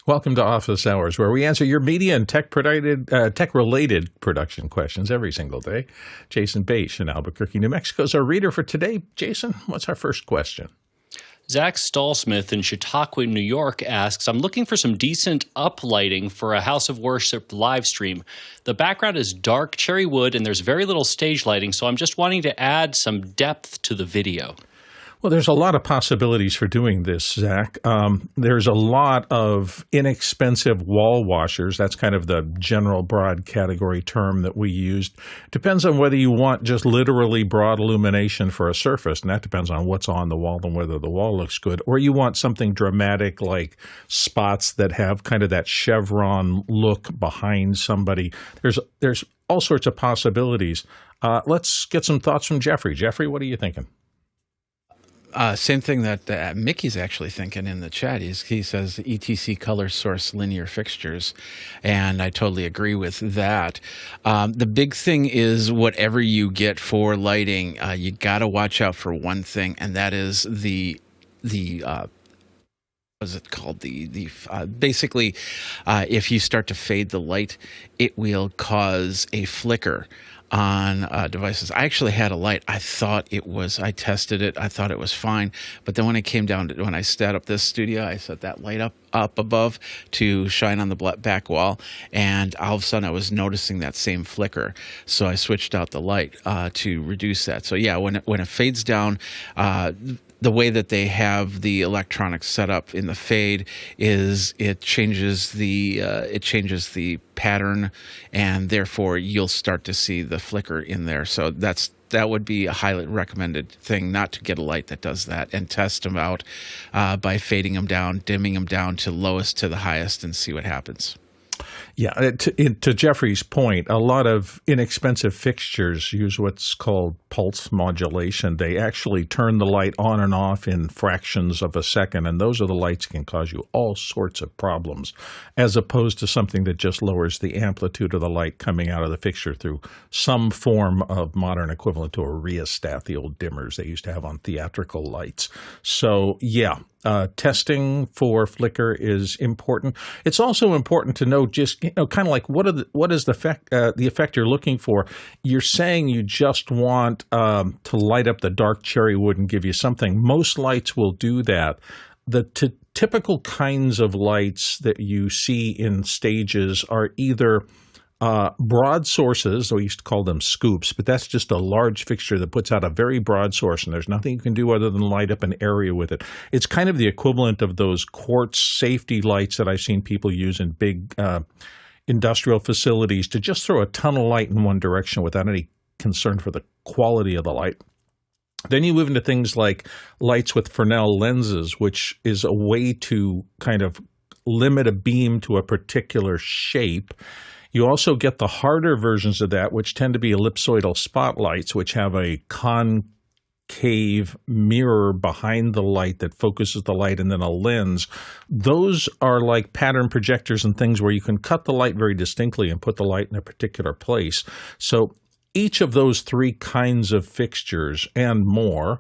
Welcome to Office Hours, where we answer your media and tech-related production questions every single day. Jason Bache in Albuquerque, New Mexico is our reader for today. Jason, what's our first question? Zach Stallsmith in Chautauqua, New York asks, I'm looking for some decent uplighting for a House of Worship live stream. The background is dark cherry wood and there's very little stage lighting, so I'm just wanting to add some depth to the video. Well, there's a lot of possibilities for doing this, Zach. There's a lot of inexpensive wall washers. That's kind of the general broad category term that we used. Depends on whether you want just literally broad illumination for a surface, and that depends on what's on the wall and whether the wall looks good, or you want something dramatic like spots that have kind of that chevron look behind somebody. There's all sorts of possibilities. Let's get some thoughts from Jeffrey. Jeffrey, what are you thinking? Same thing that Mickey's actually thinking in the chat. He says ETC color source linear fixtures, and I totally agree with that. The big thing is whatever you get for lighting, you got to watch out for one thing, and that is the what's it called? Basically, if you start to fade the light, it will cause a flicker on devices. I actually had a light. I tested it. I thought it was fine. But then when it came down to, when I set up this studio, I set that light up above to shine on the back wall. And all of a sudden I was noticing that same flicker. So I switched out the light to reduce that. So yeah, when it fades down, the way that they have the electronics set up in the fade is it changes the pattern, and therefore you'll start to see the flicker in there. So that would be a highly recommended thing, not to get a light that does that, and test them out by fading them down, dimming them down to lowest to the highest, and see what happens. Yeah, to Jeffrey's point, a lot of inexpensive fixtures use what's called pulse modulation. They actually turn the light on and off in fractions of a second, and those are the lights that can cause you all sorts of problems, as opposed to something that just lowers the amplitude of the light coming out of the fixture through some form of modern equivalent to a rheostat, the old dimmers they used to have on theatrical lights. So, yeah. Testing for flicker is important. It's also important to know just kind of like what is the effect you're looking for. You're saying you just want to light up the dark cherry wood and give you something. Most lights will do that. The typical kinds of lights that you see in stages are either broad sources, we used to call them scoops, but that's just a large fixture that puts out a very broad source, and there's nothing you can do other than light up an area with it. It's kind of the equivalent of those quartz safety lights that I've seen people use in big industrial facilities to just throw a ton of light in one direction without any concern for the quality of the light. Then you move into things like lights with Fresnel lenses, which is a way to kind of limit a beam to a particular shape. You also get the harder versions of that, which tend to be ellipsoidal spotlights, which have a concave mirror behind the light that focuses the light, and then a lens. Those are like pattern projectors and things where you can cut the light very distinctly and put the light in a particular place. So each of those three kinds of fixtures and more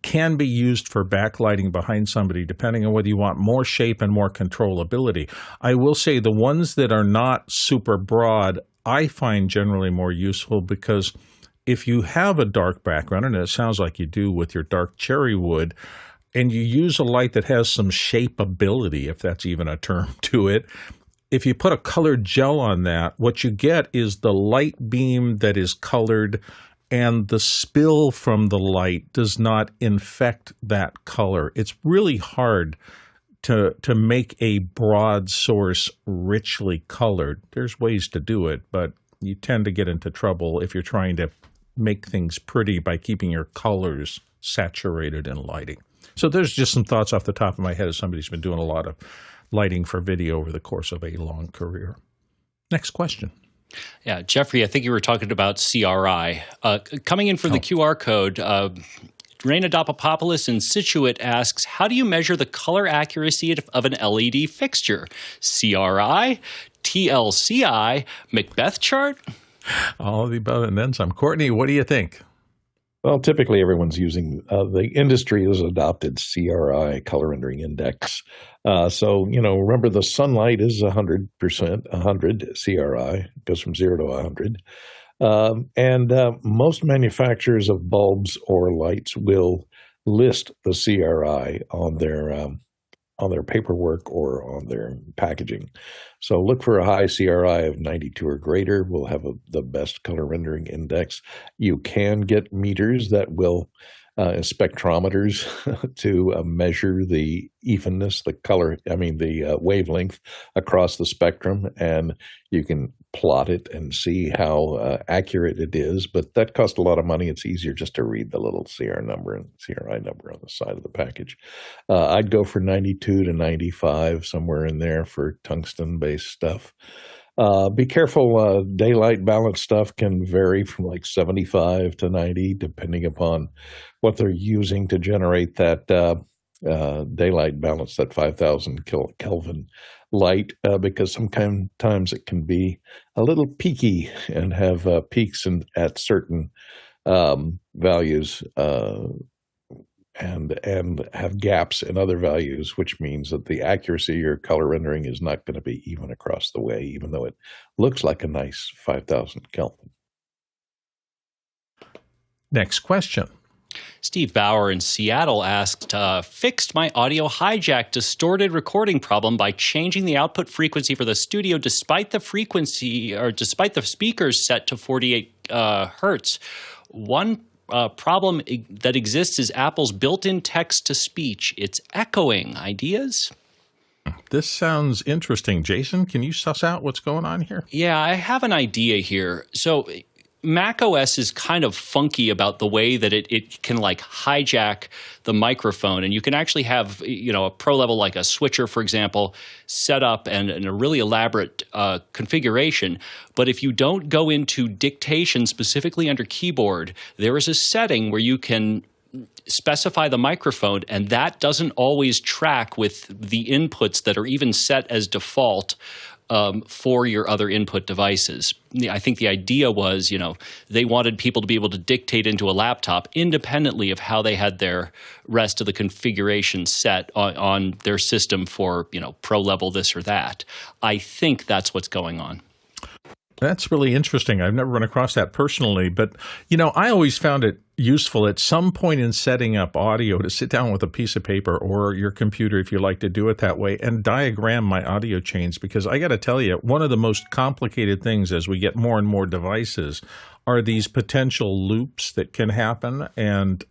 can be used for backlighting behind somebody, depending on whether you want more shape and more controllability. I will say the ones that are not super broad, I find generally more useful, because if you have a dark background, and it sounds like you do with your dark cherry wood, and you use a light that has some shapeability, if that's even a term to it, if you put a colored gel on that, what you get is the light beam that is colored, and the spill from the light does not infect that color. It's really hard to make a broad source richly colored. There's ways to do it, but you tend to get into trouble if you're trying to make things pretty by keeping your colors saturated in lighting. So there's just some thoughts off the top of my head as somebody who's been doing a lot of lighting for video over the course of a long career. Next question. Yeah, Jeffrey, I think you were talking about CRI. Coming in for the QR code, Reina Dopapopoulos in Situate asks, how do you measure the color accuracy of an LED fixture? CRI, TLCI, MacBeth Chart? All of the above and then some. Courtney, what do you think? Well, typically everyone's using the industry has adopted CRI, color rendering index. So, remember the sunlight is 100%, 100 CRI, goes from 0 to 100. And most manufacturers of bulbs or lights will list the CRI on their paperwork or on their packaging. So look for a high CRI of 92 or greater. We'll have the best color rendering index. You can get meters that will spectrometers to measure the evenness, the wavelength across the spectrum, and you can plot it and see how accurate it is. But that costs a lot of money. It's easier just to read the little CR number and CRI number on the side of the package. I'd go for 92 to 95, somewhere in there for tungsten-based stuff. Be careful, daylight balance stuff can vary from like 75 to 90, depending upon what they're using to generate that daylight balance, that 5,000 Kelvin light, because sometimes it can be a little peaky and have peaks at certain values and have gaps in other values, which means that the accuracy of your color rendering is not going to be even across the way, even though it looks like a nice 5,000 Kelvin. Next question. Steve Bauer in Seattle asked, fixed my audio hijack distorted recording problem by changing the output frequency for the studio despite the speakers set to 48 hertz. One problem that exists is Apple's built-in text-to-speech. It's echoing. Ideas? This sounds interesting. Jason, can you suss out what's going on here? Yeah, I have an idea here. So Mac OS is kind of funky about the way that it can like hijack the microphone, and you can actually have a pro level like a switcher, for example, set up and a really elaborate configuration. But if you don't go into dictation specifically under keyboard, there is a setting where you can specify the microphone, and that doesn't always track with the inputs that are even set as default for your other input devices. I think the idea was, they wanted people to be able to dictate into a laptop independently of how they had their rest of the configuration set on their system for, pro level this or that. I think that's what's going on. That's really interesting. I've never run across that personally, but, I always found it useful at some point in setting up audio to sit down with a piece of paper or your computer, if you like to do it that way, and diagram my audio chains, because I got to tell you, one of the most complicated things as we get more and more devices are these potential loops that can happen. And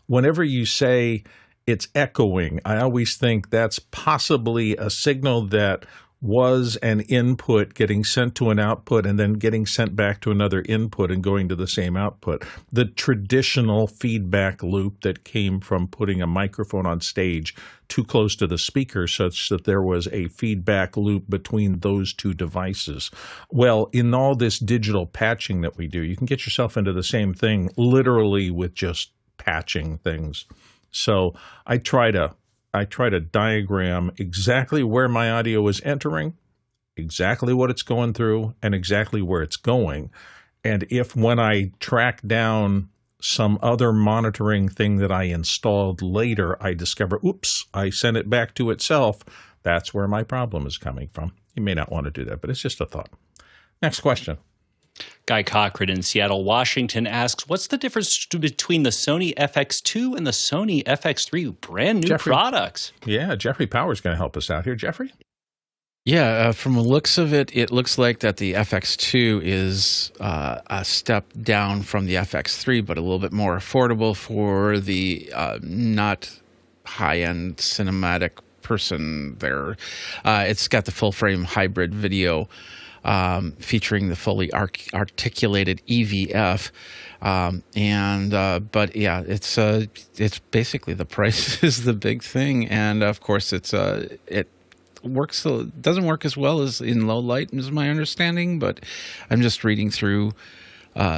whenever you say it's echoing, I always think that's possibly a signal that was an input getting sent to an output and then getting sent back to another input and going to the same output. The traditional feedback loop that came from putting a microphone on stage too close to the speaker such that there was a feedback loop between those two devices. Well, in all this digital patching that we do, you can get yourself into the same thing literally with just patching things. So I try to diagram exactly where my audio is entering, exactly what it's going through, and exactly where it's going. And if when I track down some other monitoring thing that I installed later, I discover, oops, I sent it back to itself, that's where my problem is coming from. You may not want to do that, but it's just a thought. Next question. Guy Cochran in Seattle, Washington asks, what's the difference between the Sony FX2 and the Sony FX3? Brand new products. Yeah, Jeffrey Power's going to help us out here. Jeffrey? Yeah, from the looks of it, it looks like that the FX2 is a step down from the FX3, but a little bit more affordable for the not high-end cinematic person there. It's got the full-frame hybrid video featuring the fully articulated EVF, but yeah, it's basically the price is the big thing, and of course it doesn't work as well as in low light, is my understanding. But I'm just reading through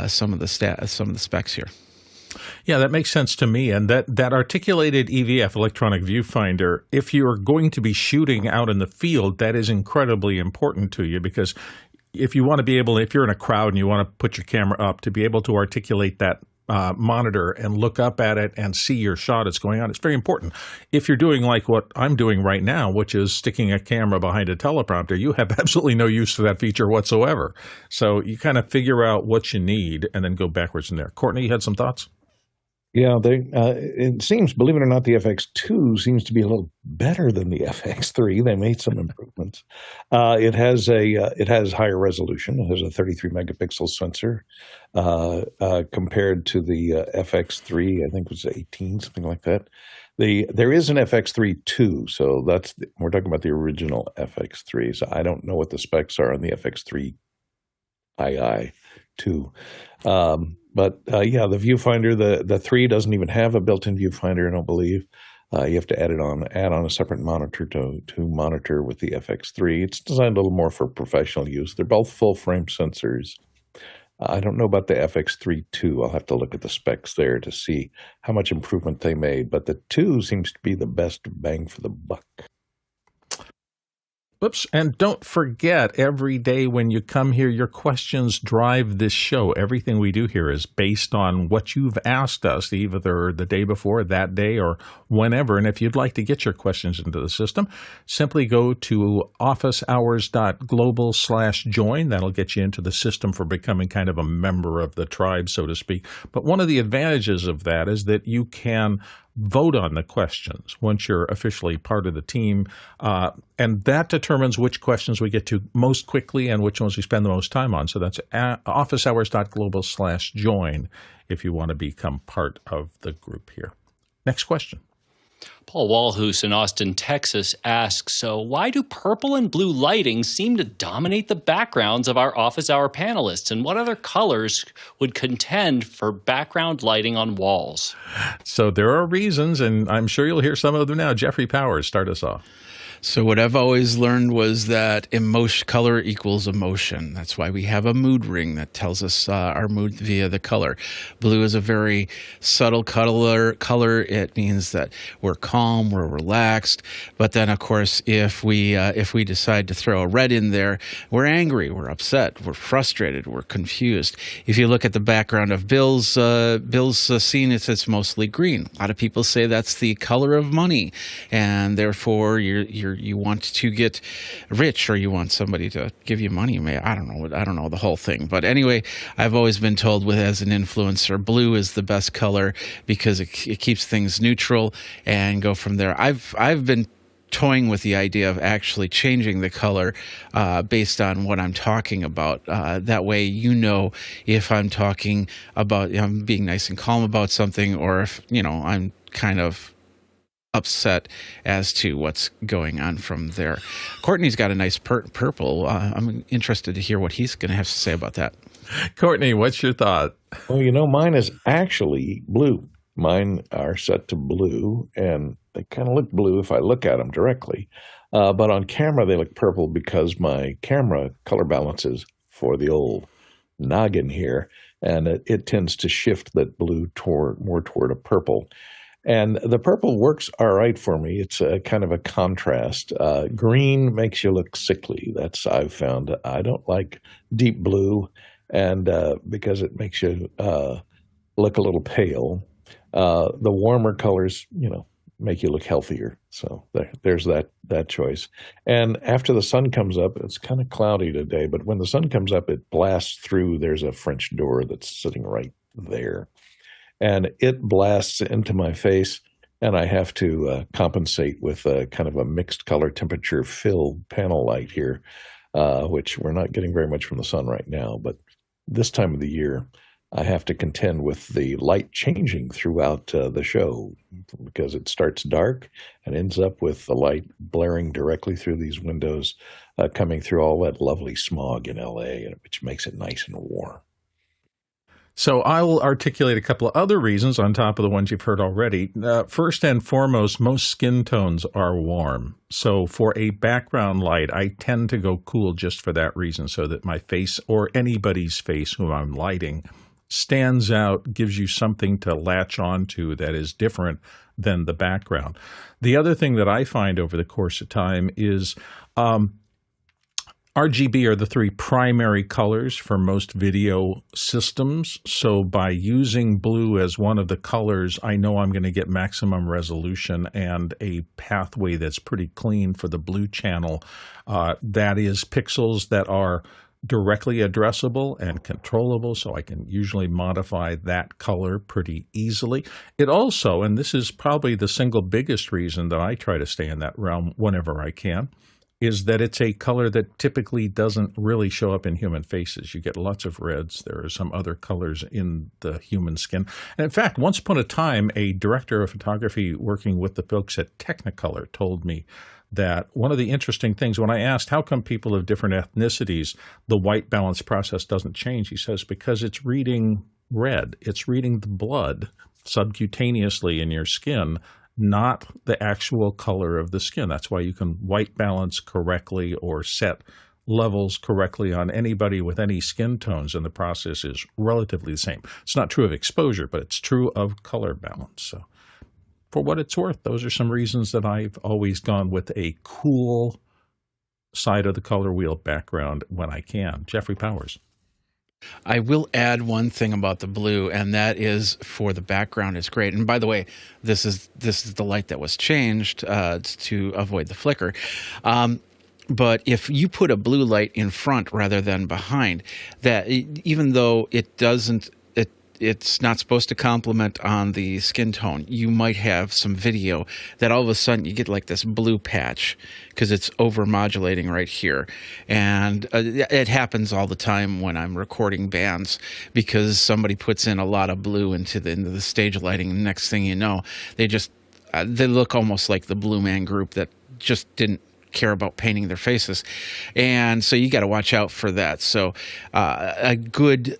some of the specs here. Yeah, that makes sense to me. And that articulated EVF, electronic viewfinder, if you're going to be shooting out in the field, that is incredibly important to you, because if you want to be able, if you're in a crowd and you want to put your camera up, to be able to articulate that monitor and look up at it and see your shot that's going on. It's very important. If you're doing like what I'm doing right now, which is sticking a camera behind a teleprompter, you have absolutely no use for that feature whatsoever. So you kind of figure out what you need and then go backwards from there. Courtney, you had some thoughts? Yeah, it seems, believe it or not, the FX2 seems to be a little better than the FX3. They made some improvements. It has higher resolution. It has a 33 megapixel sensor compared to the FX3. I think it was 18, something like that. There is an FX3 too, so we're talking about the original FX3. So I don't know what the specs are on the FX3 II too. But the viewfinder, the 3 doesn't even have a built-in viewfinder, I don't believe. You have to add on a separate monitor to monitor with the FX3. It's designed a little more for professional use. They're both full-frame sensors. I don't know about the FX3 2. I'll have to look at the specs there to see how much improvement they made. But the 2 seems to be the best bang for the buck. Oops. And don't forget, every day when you come here, your questions drive this show. Everything we do here is based on what you've asked us, either the day before, that day, or whenever. And if you'd like to get your questions into the system, simply go to officehours.global/join. That'll get you into the system for becoming kind of a member of the tribe, so to speak. But one of the advantages of that is that you can vote on the questions once you're officially part of the team, and that determines which questions we get to most quickly and which ones we spend the most time on. So that's officehours.global/join if you want to become part of the group here. Next question. Paul Walhus in Austin, Texas asks, so why do purple and blue lighting seem to dominate the backgrounds of our office hour panelists? And what other colors would contend for background lighting on walls? So there are reasons, and I'm sure you'll hear some of them now. Jeffrey Powers, start us off. So what I've always learned was that color equals emotion. That's why we have a mood ring that tells us our mood via the color. Blue is a very subtle color. It means that we're calm, we're relaxed. But then, of course, if we decide to throw a red in there, we're angry, we're upset, we're frustrated, we're confused. If you look at the background of Bill's scene, it's mostly green. A lot of people say that's the color of money, and therefore you want to get rich, or you want somebody to give you money. I don't know the whole thing. But anyway, I've always been told as an influencer, blue is the best color because it keeps things neutral, and go from there. I've been toying with the idea of actually changing the color based on what I'm talking about. That way, if I'm talking about, I'm being nice and calm about something, or if, I'm kind of upset as to what's going on from there. Courtney's got a nice purple. I'm interested to hear what he's going to have to say about that. Courtney, what's your thought? Well, mine is actually blue. Mine are set to blue, and they kind of look blue if I look at them directly. But on camera, they look purple because my camera color balances for the old noggin here, and it tends to shift that blue more toward a purple. And the purple works all right for me. It's a kind of a contrast. Green makes you look sickly. That's I've found. I don't like deep blue, and because it makes you look a little pale. The warmer colors, make you look healthier. So there's that choice. And after the sun comes up, it's kind of cloudy today, but when the sun comes up, it blasts through. There's a French door that's sitting right there. And it blasts into my face, and I have to compensate with kind of a mixed color temperature fill panel light here, which we're not getting very much from the sun right now. But this time of the year, I have to contend with the light changing throughout the show because it starts dark and ends up with the light blaring directly through these windows, coming through all that lovely smog in LA, which makes it nice and warm. So I will articulate a couple of other reasons on top of the ones you've heard already. First and foremost, most skin tones are warm. So for a background light, I tend to go cool just for that reason, so that my face or anybody's face whom I'm lighting stands out, gives you something to latch onto that is different than the background. The other thing that I find over the course of time is RGB are the three primary colors for most video systems. So by using blue as one of the colors, I know I'm going to get maximum resolution and a pathway that's pretty clean for the blue channel. That is pixels that are directly addressable and controllable, so I can usually modify that color pretty easily. It also, and this is probably the single biggest reason that I try to stay in that realm whenever I can, is that it's a color that typically doesn't really show up in human faces. You get lots of reds. There are some other colors in the human skin. And in fact, once upon a time, a director of photography working with the folks at Technicolor told me that one of the interesting things, when I asked how come people of different ethnicities, the white balance process doesn't change, he says, because it's reading red. It's reading the blood subcutaneously in your skin, not the actual color of the skin. That's why you can white balance correctly or set levels correctly on anybody with any skin tones, and the process is relatively the same. It's not true of exposure, but it's true of color balance. So for what it's worth, those are some reasons that I've always gone with a cool side of the color wheel background when I can. Jeffrey Powers. I will add one thing about the blue, and that is for the background is great. And by the way, this is the light that was changed to avoid the flicker. But if you put a blue light in front rather than behind, that even though it's not supposed to complement on the skin tone, you might have some video that all of a sudden you get like this blue patch because it's over modulating right here. And it happens all the time when I'm recording bands because somebody puts in a lot of blue into the stage lighting, and the next thing you know, they look almost like the Blue Man Group that just didn't care about painting their faces. And so you got to watch out for that. So a good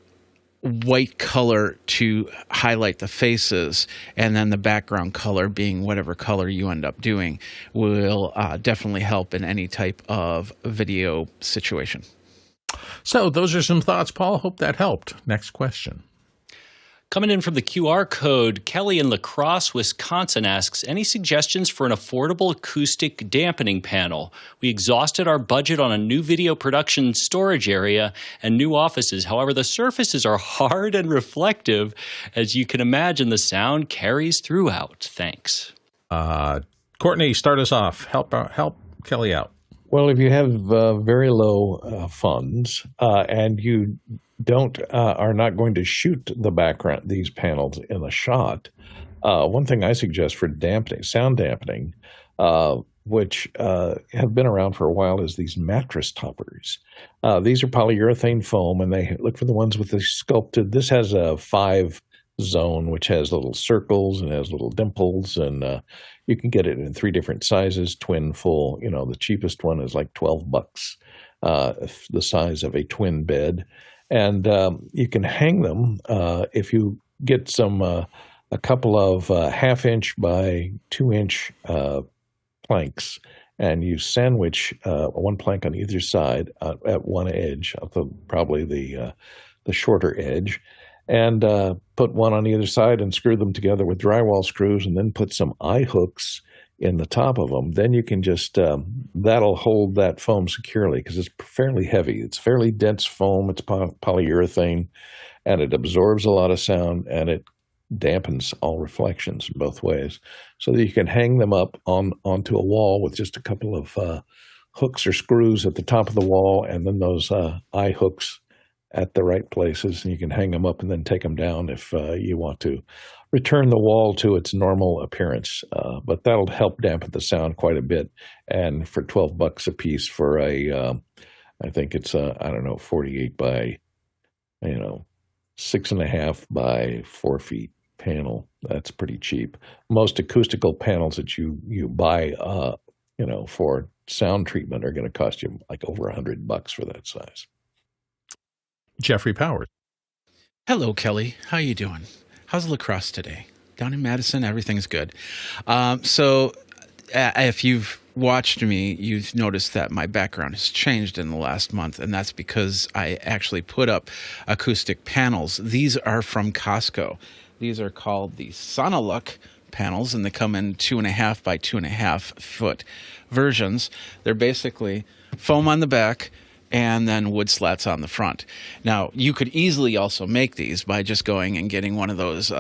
white color to highlight the faces, and then the background color being whatever color you end up doing will definitely help in any type of video situation. So those are some thoughts, Paul. Hope that helped. Next question. Coming in from the QR code, Kelly in La Crosse, Wisconsin asks, any suggestions for an affordable acoustic dampening panel? We exhausted our budget on a new video production storage area and new offices. However, the surfaces are hard and reflective. As you can imagine, the sound carries throughout. Thanks. Courtney, start us off. Help Kelly out. Well, if you have very low funds and you are not going to shoot the background, these panels in a shot, one thing I suggest for dampening, sound dampening, which have been around for a while, is these mattress toppers. These are polyurethane foam, and they look for the ones with the sculpted. This has a 5 zone, which has little circles and has little dimples, and you can get it in 3 different sizes, twin, full. The cheapest one is like $12, the size of a twin bed. And you can hang them if you get a couple of 1/2-inch by 2-inch planks, and you sandwich one plank on either side at one edge of probably the shorter edge, and put one on either side and screw them together with drywall screws, and then put some eye hooks in the top of them. Then you can just, that'll hold that foam securely because it's fairly heavy. It's fairly dense foam. It's polyurethane, and it absorbs a lot of sound, and it dampens all reflections in both ways. So that you can hang them up onto a wall with just a couple of hooks or screws at the top of the wall, and then those eye hooks at the right places, and you can hang them up and then take them down if you want to return the wall to its normal appearance. But that'll help dampen the sound quite a bit. And for $12 a piece for I think it's 48 by 6.5 by 4 feet panel. That's pretty cheap. Most acoustical panels that you buy for sound treatment are going to cost you like over $100 for that size. Jeffrey Powers. Hello, Kelly. How you doing? How's La Crosse today? Down in Madison, everything's good. So if you've watched me, you've noticed that my background has changed in the last month, and that's because I actually put up acoustic panels. These are from Costco. These are called the Sonalook panels, and they come in 2.5 by 2.5 foot versions. They're basically foam on the back, and then wood slats on the front. Now, you could easily also make these by just going and getting one of those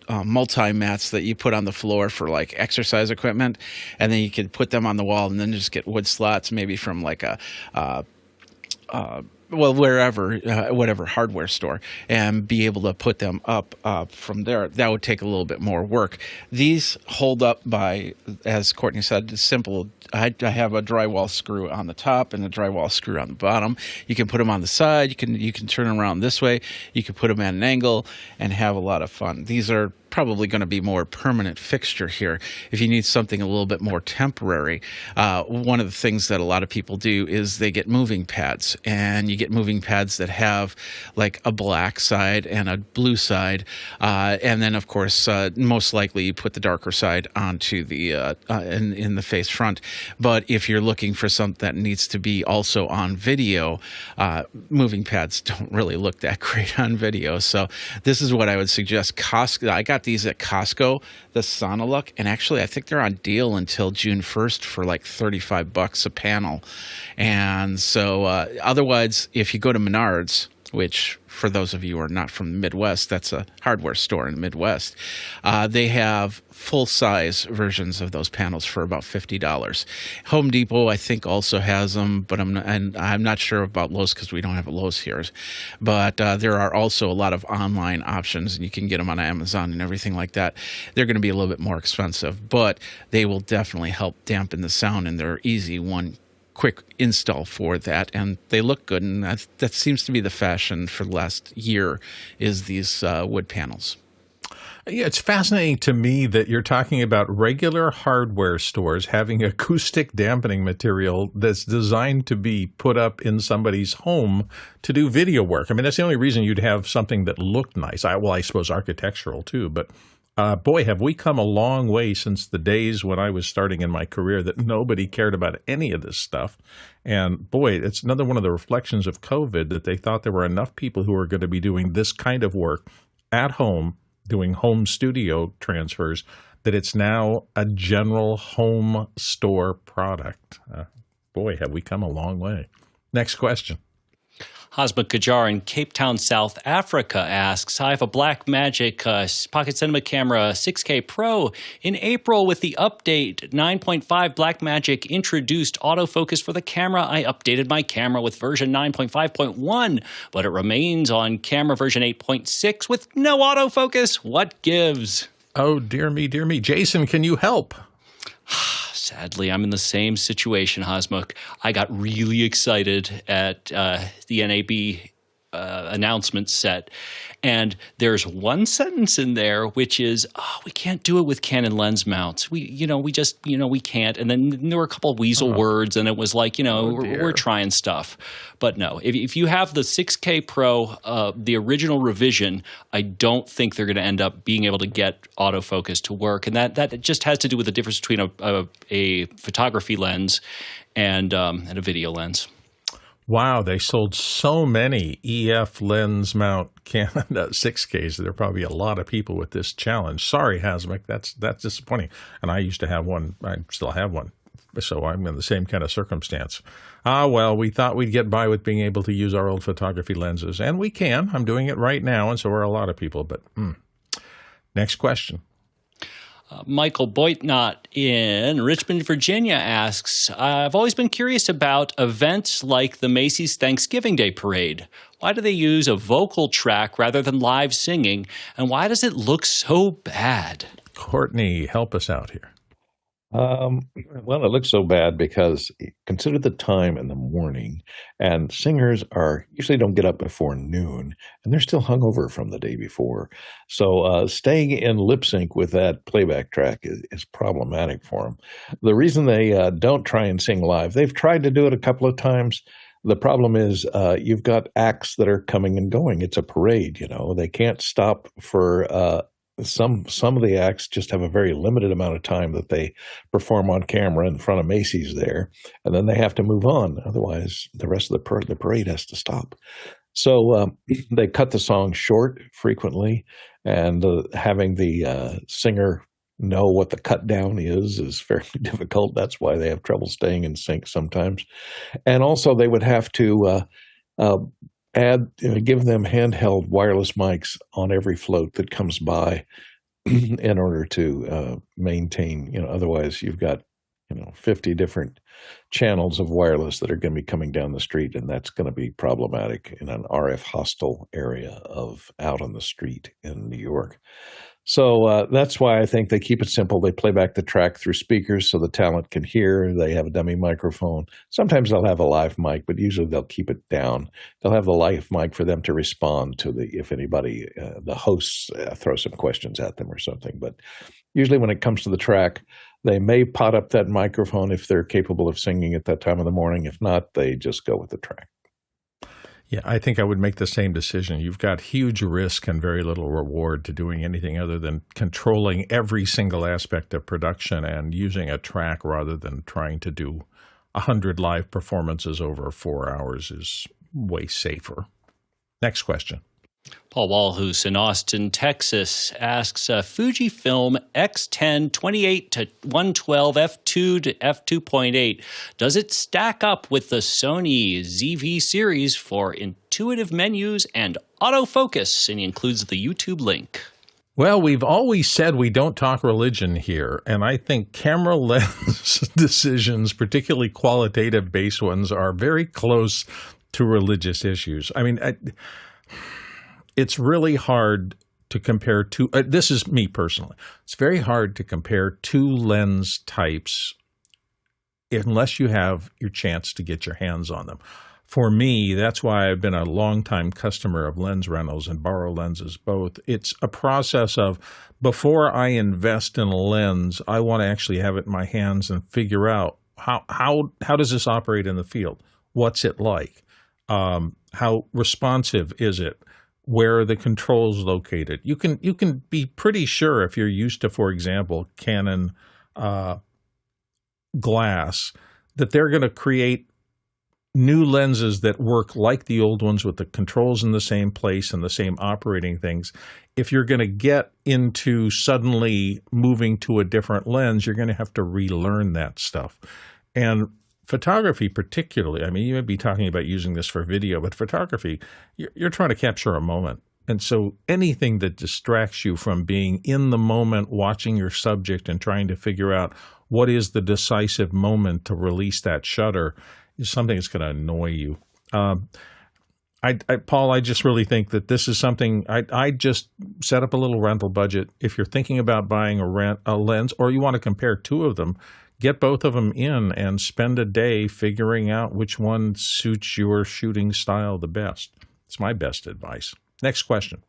multi-mats that you put on the floor for like exercise equipment, and then you could put them on the wall and then just get wood slats, maybe from like a wherever, whatever hardware store, and be able to put them up from there. That would take a little bit more work. These hold up by, as Courtney said, simple. I have a drywall screw on the top and a drywall screw on the bottom. You can put them on the side. You can turn them around this way. You can put them at an angle and have a lot of fun. These are probably going to be more permanent fixture here. If you need something a little bit more temporary, one of the things that a lot of people do is they get moving pads, and you get moving pads that have like a black side and a blue side, and then of course most likely you put the darker side onto the in the face front. But if you're looking for something that needs to be also on video, moving pads don't really look that great on video. So this is what I would suggest. Costco, I got these at Costco, the Sonalook, and actually I think they're on deal until June 1st for like $35 a panel. And so otherwise, if you go to Menards, which for those of you who are not from the Midwest, that's a hardware store in the Midwest, they have full-size versions of those panels for about $50. Home Depot, I think, also has them, but I'm not sure about Lowe's because we don't have a Lowe's here. But there are also a lot of online options, and you can get them on Amazon and everything like that. They're going to be a little bit more expensive, but they will definitely help dampen the sound, and they're easy quick install for that, and they look good, and that seems to be the fashion for the last year, is these wood panels. Yeah, it's fascinating to me that you're talking about regular hardware stores having acoustic dampening material that's designed to be put up in somebody's home to do video work. I mean, that's the only reason you'd have something that looked nice. I suppose architectural too, but boy, have we come a long way since the days when I was starting in my career that nobody cared about any of this stuff. And boy, it's another one of the reflections of COVID that they thought there were enough people who were going to be doing this kind of work at home, doing home studio transfers, that it's now a general home store product. Boy, have we come a long way. Next question. Hasma Kajar in Cape Town, South Africa asks, I have a Blackmagic Pocket Cinema Camera 6K Pro. In April, with the update 9.5, Blackmagic introduced autofocus for the camera. I updated my camera with version 9.5.1, but it remains on camera version 8.6 with no autofocus. What gives? Oh, dear me, dear me. Jason, can you help? Sadly, I'm in the same situation, Hasmukh. I got really excited at the NAB announcement set, and there's one sentence in there which is, we can't do it with Canon lens mounts. We can't. And then there were a couple of weasel words, and it was like, we're trying stuff. But no, if you have the 6K Pro, the original revision, I don't think they're going to end up being able to get autofocus to work. And that just has to do with the difference between a photography lens and a video lens. Wow, they sold so many EF lens mount Canon 6Ks. There are probably a lot of people with this challenge. Sorry, Hasmukh, that's disappointing. And I used to have one. I still have one. So I'm in the same kind of circumstance. Well, we thought we'd get by with being able to use our old photography lenses. And we can. I'm doing it right now, and so are a lot of people. But next question. Michael Boitnott in Richmond, Virginia asks, I've always been curious about events like the Macys Thanksgiving Day Parade. Why do they use a vocal track rather than live singing? And why does it look so bad? Courtney, help us out here. Well, it looks so bad because consider the time in the morning, and singers usually don't get up before noon, and they're still hungover from the day before. So staying in lip sync with that playback track is problematic for them. The reason they don't try and sing live, they've tried to do it a couple of times. The problem is you've got acts that are coming and going. It's a parade, They can't stop for some of the acts just have a very limited amount of time that they perform on camera in front of Macys there, and then they have to move on. Otherwise, the rest of the parade has to stop. So they cut the song short frequently, and having the singer know what the cut down is fairly difficult. That's why they have trouble staying in sync sometimes. And also they would have to give them handheld wireless mics on every float that comes by in order to maintain, otherwise you've got 50 different channels of wireless that are going to be coming down the street, and that's going to be problematic in an RF hostile area of out on the street in New York. So that's why I think they keep it simple. They play back the track through speakers so the talent can hear. They have a dummy microphone. Sometimes they'll have a live mic, but usually they'll keep it down. They'll have the live mic for them to respond to if anybody, the hosts throw some questions at them or something. But usually when it comes to the track, they may pot up that microphone if they're capable of singing at that time of the morning. If not, they just go with the track. Yeah, I think I would make the same decision. You've got huge risk and very little reward to doing anything other than controlling every single aspect of production and using a track rather than trying to do 100 live performances over 4 hours is way safer. Next question. Paul Walhus in Austin, Texas asks, Fujifilm X10 28 to 112 f2 to f2.8. Does it stack up with the Sony ZV series for intuitive menus and autofocus? And he includes the YouTube link. Well, we've always said we don't talk religion here, and I think camera lens decisions, particularly qualitative-based ones, are very close to religious issues. I mean, it's really hard to compare two. This is me personally. It's very hard to compare two lens types unless you have your chance to get your hands on them. For me, that's why I've been a longtime customer of lens rentals and borrow lenses both. It's a process of before I invest in a lens, I want to actually have it in my hands and figure out how does this operate in the field? What's it like? How responsive is it? Where are the controls located? You can be pretty sure if you're used to, for example, Canon glass, that they're going to create new lenses that work like the old ones with the controls in the same place and the same operating things. If you're going to get into suddenly moving to a different lens, you're going to have to relearn that stuff. And photography particularly, I mean, you may be talking about using this for video, but photography, you're trying to capture a moment. And so anything that distracts you from being in the moment, watching your subject and trying to figure out what is the decisive moment to release that shutter is something that's going to annoy you. Paul, I just really think that this is something I just set up a little rental budget. If you're thinking about buying a lens or you want to compare two of them, get both of them in and spend a day figuring out which one suits your shooting style the best. It's my best advice. Next question.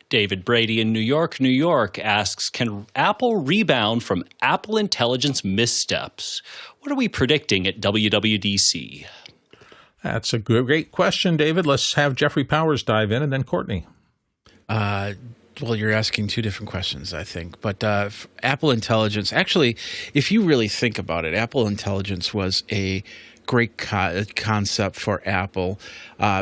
David Brady in New York asks, can Apple rebound from Apple Intelligence missteps? What are we predicting at WWDC? That's a great question, David. Let's have Jeffrey Powers dive in and then Courtney. Well, you're asking two different questions, I think. But Apple Intelligence, actually, if you really think about it, Apple Intelligence was a great concept for Apple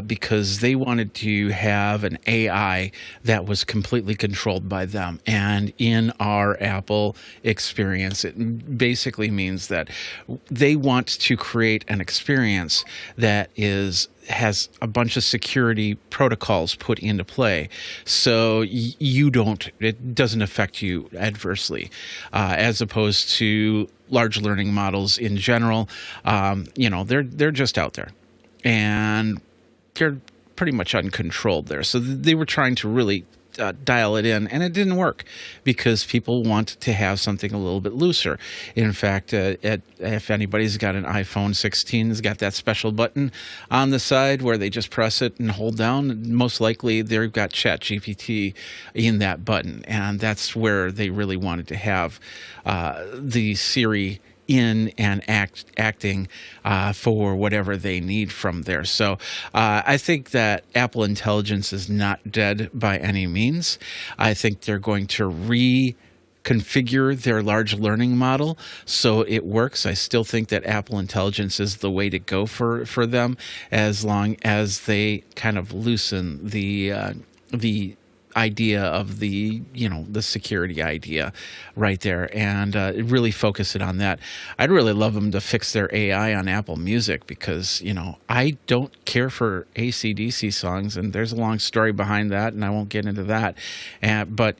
because they wanted to have an AI that was completely controlled by them. And in our Apple experience, it basically means that they want to create an experience that has a bunch of security protocols put into play, so it doesn't affect you adversely, as opposed to large learning models in general. They're just out there, and they're pretty much uncontrolled there. So they were trying to really dial it in, and it didn't work because people want to have something a little bit looser. In fact, if anybody's got an iPhone 16, it's got that special button on the side where they just press it and hold down. Most likely they've got ChatGPT in that button, and that's where they really wanted to have the Siri in and acting for whatever they need from there. So I think that Apple Intelligence is not dead by any means. I think they're going to reconfigure their large learning model so it works. I still think that Apple Intelligence is the way to go for them, as long as they kind of loosen the idea of the security idea right there, and really focus it on that. I'd really love them to fix their AI on Apple Music, because I don't care for AC/DC songs, and there's a long story behind that, and I won't get into that. But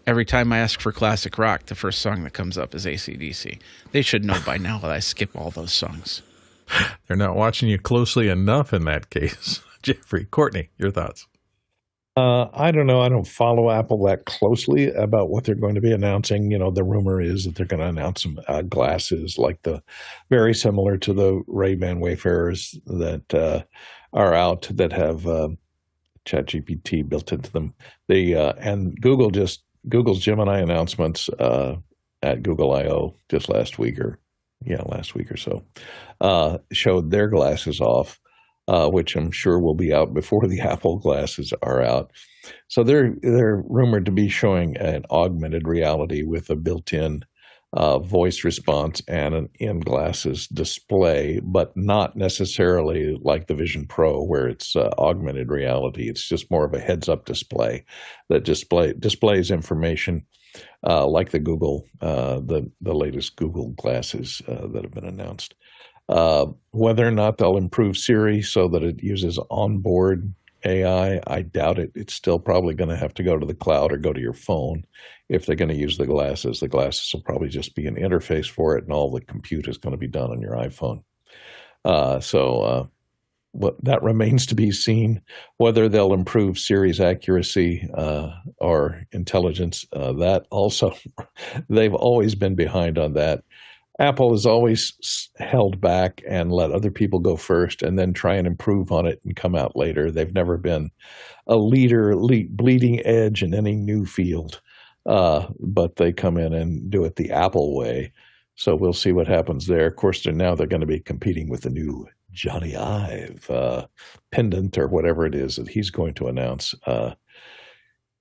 every time I ask for classic rock, the first song that comes up is AC/DC. They should know by now that I skip all those songs. They're not watching you closely enough in that case. Jeffrey, Courtney, your thoughts? I don't know. I don't follow Apple that closely about what they're going to be announcing. The rumor is that they're going to announce some glasses very similar to the Ray-Ban Wayfarers that are out that have ChatGPT built into them. And Google's Gemini announcements at Google I/O just last week or so showed their glasses off. Which I'm sure will be out before the Apple glasses are out. So they're rumored to be showing an augmented reality with a built-in voice response and an in-glasses display, but not necessarily like the Vision Pro where it's augmented reality. It's just more of a heads-up display that displays information like the Google, the latest Google glasses that have been announced. Whether or not they'll improve Siri so that it uses onboard AI, I doubt it. It's still probably going to have to go to the cloud or go to your phone if they're going to use the glasses. The glasses will probably just be an interface for it, and all the compute is going to be done on your iPhone. That remains to be seen. Whether they'll improve Siri's accuracy or intelligence, that also, they've always been behind on that. Apple has always held back and let other people go first and then try and improve on it and come out later. They've never been a leader, bleeding edge in any new field, but they come in and do it the Apple way. So we'll see what happens there. Of course, they're going to be competing with the new Johnny Ive pendant or whatever it is that he's going to announce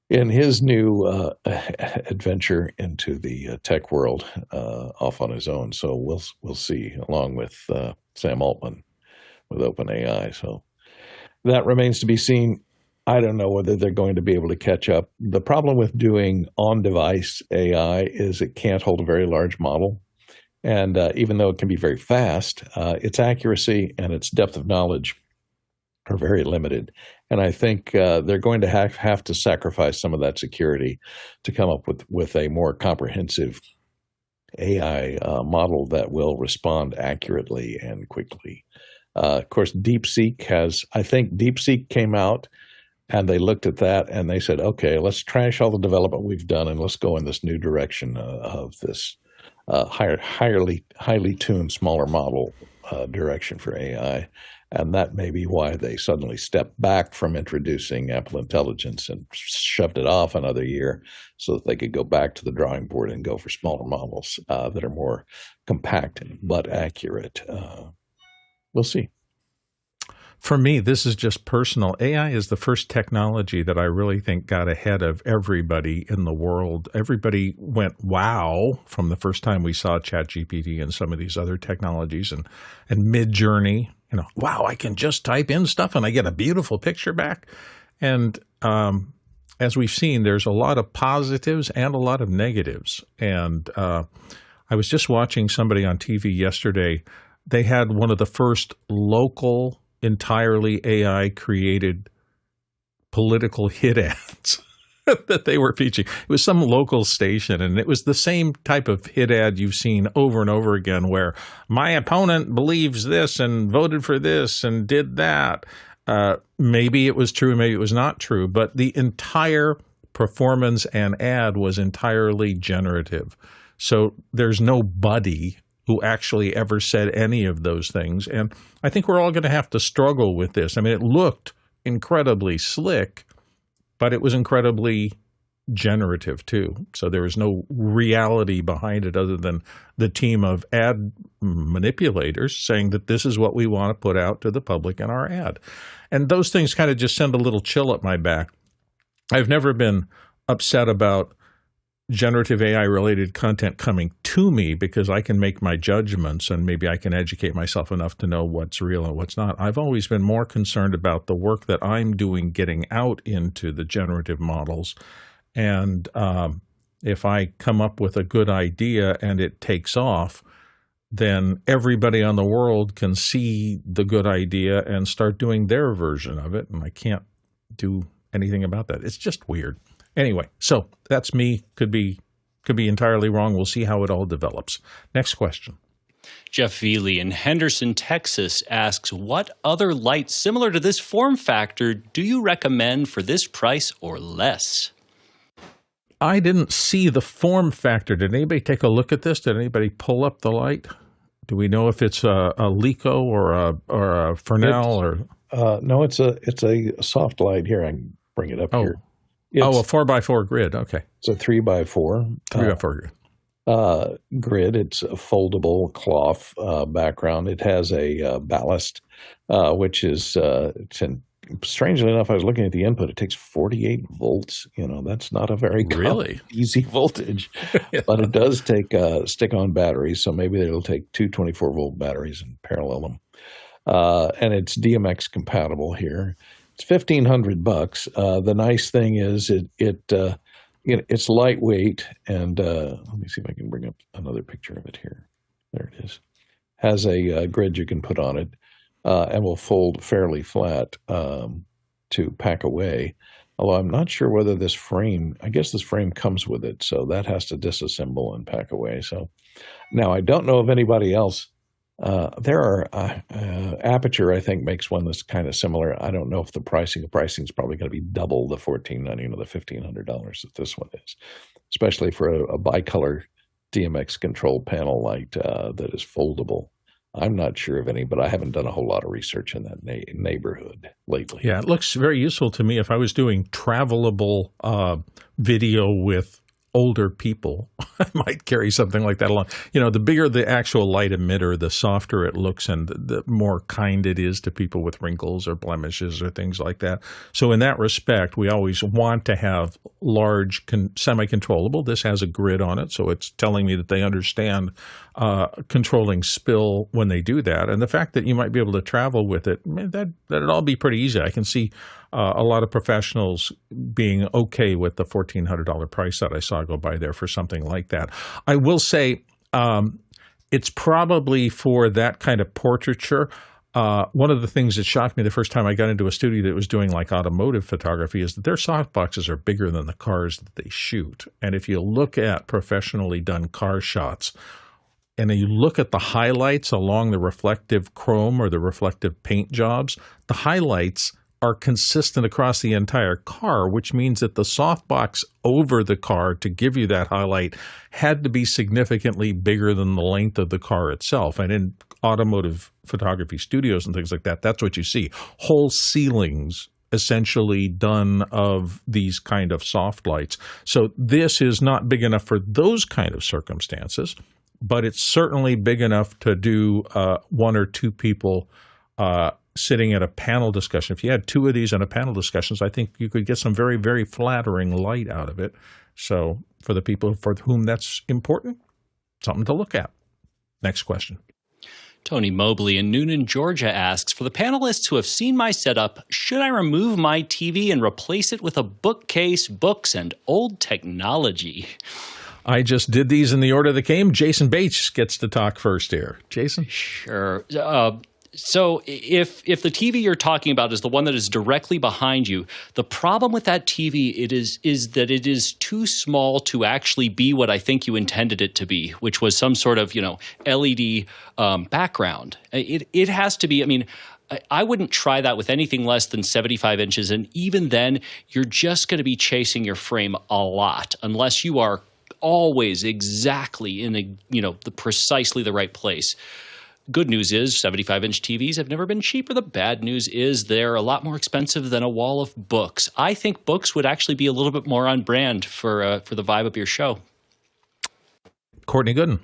in his new adventure into the tech world off on his own. So we'll see, along with Sam Altman with OpenAI. So that remains to be seen. I don't know whether they're going to be able to catch up. The problem with doing on-device AI is it can't hold a very large model. And even though it can be very fast, its accuracy and its depth of knowledge are very limited. And I think they're going to have to sacrifice some of that security to come up with a more comprehensive AI model that will respond accurately and quickly. Of course, I think DeepSeek came out and they looked at that and they said, okay, let's trash all the development we've done and let's go in this new direction of this highly tuned, smaller model direction for AI. And that may be why they suddenly stepped back from introducing Apple Intelligence and shoved it off another year so that they could go back to the drawing board and go for smaller models that are more compact but accurate. We'll see. For me, this is just personal. AI is the first technology that I really think got ahead of everybody in the world. Everybody went, wow, from the first time we saw ChatGPT and some of these other technologies and Mid-Journey. Wow, I can just type in stuff and I get a beautiful picture back. And as we've seen, there's a lot of positives and a lot of negatives. And I was just watching somebody on TV yesterday. They had one of the first local, entirely AI-created political hit ads that they were featuring. It was some local station, and it was the same type of hit ad you've seen over and over again where my opponent believes this and voted for this and did that. Maybe it was true, maybe it was not true, but the entire performance and ad was entirely generative. So there's nobody who actually ever said any of those things. And I think we're all going to have to struggle with this. I mean, it looked incredibly slick, but it was incredibly generative too. So there was no reality behind it other than the team of ad manipulators saying that this is what we want to put out to the public in our ad. And those things kind of just send a little chill up my back. I've never been upset about generative AI related content coming to me because I can make my judgments and maybe I can educate myself enough to know what's real and what's not. I've always been more concerned about the work that I'm doing getting out into the generative models. And if I come up with a good idea and it takes off, then everybody on the world can see the good idea and start doing their version of it. And I can't do anything about that. It's just weird. Anyway, so that's me. Could be entirely wrong. We'll see how it all develops. Next question. Jeff Veely in Henderson, Texas asks, what other light similar to this form factor do you recommend for this price or less? I didn't see the form factor. Did anybody take a look at this? Did anybody pull up the light? Do we know if it's a Leica or a Fresnel no, it's a soft light. Here, I can bring it up here. A 4x4 grid. Okay. It's a 3x4. 3x4 grid. Grid. It's a foldable cloth background. It has a ballast, which is strangely enough, I was looking at the input. It takes 48 volts. That's not a very easy voltage, yeah. But it does take stick-on batteries. So maybe it'll take two 24-volt batteries and parallel them. And it's DMX compatible here. It's $1,500. The nice thing is it's lightweight, and let me see if I can bring up another picture of it here. There it is. Has a grid you can put on it, and will fold fairly flat to pack away. Although I'm not sure whether this frame. I guess this frame comes with it, so that has to disassemble and pack away. So now I don't know of anybody else. There are Aperture, I think, makes one that's kind of similar. I don't know if the pricing is probably going to be double the $1,490, the $1,500 that this one is, especially for a bicolor DMX control panel light that is foldable. I'm not sure of any, but I haven't done a whole lot of research in that neighborhood lately. Yeah, it looks very useful to me if I was doing travelable video with older people. I might carry something like that along. The bigger the actual light emitter, the softer it looks and the more kind it is to people with wrinkles or blemishes or things like that. So in that respect, we always want to have large semi-controllable. This has a grid on it, so it's telling me that they understand controlling spill when they do that. And the fact that you might be able to travel with it, that'd all be pretty easy. I can see a lot of professionals being okay with the $1,400 price that I saw go by there for something like that. I will say it's probably for that kind of portraiture. One of the things that shocked me the first time I got into a studio that was doing like automotive photography is that their softboxes are bigger than the cars that they shoot. And if you look at professionally done car shots, and then you look at the highlights along the reflective chrome or the reflective paint jobs, the highlights are consistent across the entire car, which means that the softbox over the car to give you that highlight had to be significantly bigger than the length of the car itself. And in automotive photography studios and things like that, that's what you see. Whole ceilings essentially done of these kind of soft lights. So this is not big enough for those kind of circumstances, but it's certainly big enough to do one or two people sitting at a panel discussion. If you had two of these in a panel discussions, I think you could get some very, very flattering light out of it. So for the people for whom that's important, something to look at. Next question. Tony Mobley in Noonan, Georgia asks, for the panelists who have seen my setup, should I remove my TV and replace it with a bookcase, books, and old technology? I just did these in the order that came. Jason Bates gets to talk first here. Jason? Sure. So if the TV you're talking about is the one that is directly behind you, the problem with that TV is that it is too small to actually be what I think you intended it to be, which was some sort of LED background. It has to be. I mean, I wouldn't try that with anything less than 75 inches, and even then, you're just going to be chasing your frame a lot unless you are always exactly in the precisely the right place. Good news is 75-inch TVs have never been cheaper. The bad news is they're a lot more expensive than a wall of books. I think books would actually be a little bit more on brand for the vibe of your show. Courtney Gooden.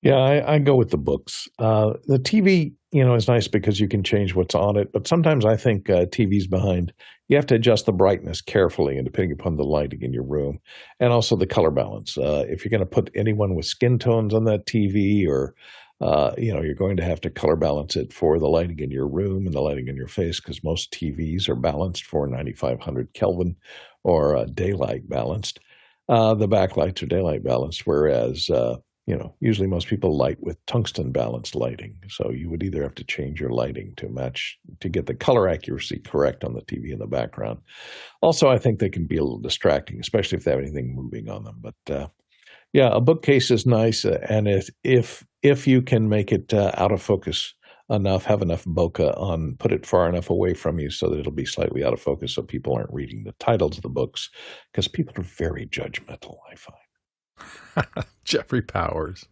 Yeah, I go with the books. The TV, is nice because you can change what's on it. But sometimes I think TVs behind, you have to adjust the brightness carefully and depending upon the lighting in your room and also the color balance. If you're going to put anyone with skin tones on that TV or you're going to have to color balance it for the lighting in your room and the lighting in your face because most TVs are balanced for 9500 Kelvin or daylight balanced. The backlights are daylight balanced, whereas, usually most people light with tungsten balanced lighting. So you would either have to change your lighting to match, to get the color accuracy correct on the TV in the background. Also, I think they can be a little distracting, especially if they have anything moving on them. But a bookcase is nice, and if you can make it out of focus enough, have enough bokeh on, put it far enough away from you so that it'll be slightly out of focus so people aren't reading the titles of the books, because people are very judgmental, I find. Jeffrey Powers.